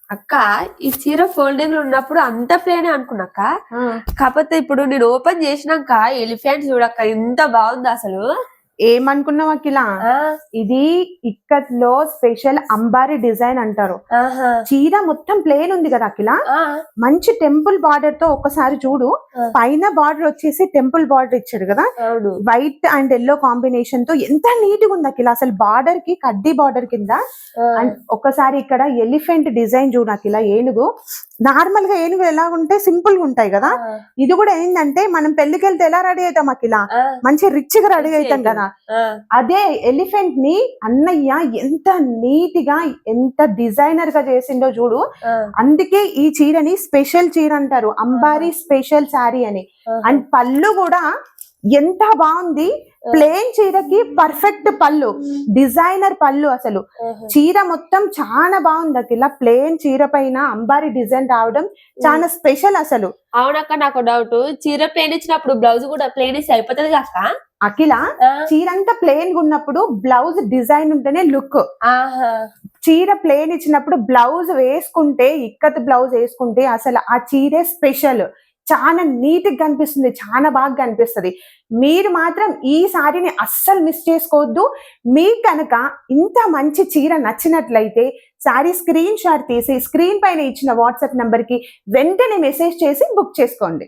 అక్క ఈ చీర ఫోల్డింగ్ లో ఉన్నప్పుడు అంత ప్లేనే అనుకున్నాక. ఆ, కాకపోతే ఇప్పుడు నేను ఓపెన్ చేసినాక ఎలిఫెంట్ చూడక్క ఎంత బాగుంది అసలు. ఏమనుకున్నావు అఖిల? ఆ ఇది ఇక్కత్ లో స్పెషల్ అంబారీ డిజైన్ అంటారు. ఆహా చీర మొత్తం ప్లేన్ ఉంది కదా అఖిల, ఆ మంచి టెంపుల్ బార్డర్ తో ఒక్కసారి చూడు. ఆ. పైన బార్డర్ వచ్చేసి టెంపుల్ బార్డర్ ఇచ్చాడు కదా, అవును. వైట్ అండ్ ఎల్లో కాంబినేషన్ తో ఎంత నీట్ గా ఉంది అఖిల. అసలు బార్డర్ కి కడ్డీ బార్డర్ కింద అండ్ ఒక్కసారి ఇక్కడ ఎలిఫెంట్ డిజైన్ చూడు అఖిల. ఏనుగు నార్మల్ గా ఏనుగు ఎలా ఉంటే సింపుల్ గా ఉంటాయి కదా, ఇది కూడా ఏంటంటే మనం పెళ్లికి వెళ్తే ఎలా రెడీ అవుతాం అఖిల, మంచి రిచ్ గా రెడీ అవుతాం కదా, అదే ఎలిఫెంట్ ని అన్నయ్య ఎంత నీట్ గా ఎంత డిజైనర్ గా చేసిండో చూడు. అందుకే ఈ చీరని స్పెషల్ చీర అంటారు, అంబారీ స్పెషల్ శారీ అని. అండ్ పళ్ళు కూడా ఎంత బాగుంది, ప్లేన్ చీరకి పర్ఫెక్ట్ పళ్ళు, డిజైనర్ పళ్ళు. అసలు చీర మొత్తం చాలా బాగుంది అఖిల. ప్లేన్ చీర పైన అంబారీ డిజైన్ రావడం చాలా స్పెషల్ అసలు. అవునక్క, నాకు డౌట్, చీర ప్లేన్ ఇచ్చినప్పుడు బ్లౌజ్ కూడా ప్లేన్ ఇస్తే అయిపోతుంది అక్క. అఖిల చీర అంతా ప్లేన్ గా ఉన్నప్పుడు బ్లౌజ్ డిజైన్ ఉంటేనే లుక్. చీర ప్లేన్ ఇచ్చినప్పుడు బ్లౌజ్ వేసుకుంటే, ఇక్కత్ బ్లౌజ్ వేసుకుంటే అసలు ఆ చీరే స్పెషల్, చాలా నీట్ గా కనిపిస్తుంది, చాలా బాగా కనిపిస్తుంది. మీరు మాత్రం ఈ సారీని అస్సలు మిస్ చేసుకోవద్దు. మీకు కనుక ఇంత మంచి చీర నచ్చినట్లయితే సారీ స్క్రీన్ షాట్ తీసి స్క్రీన్ పైన ఇచ్చిన వాట్సాప్ నంబర్ కి వెంటనే మెసేజ్ చేసి బుక్ చేసుకోండి.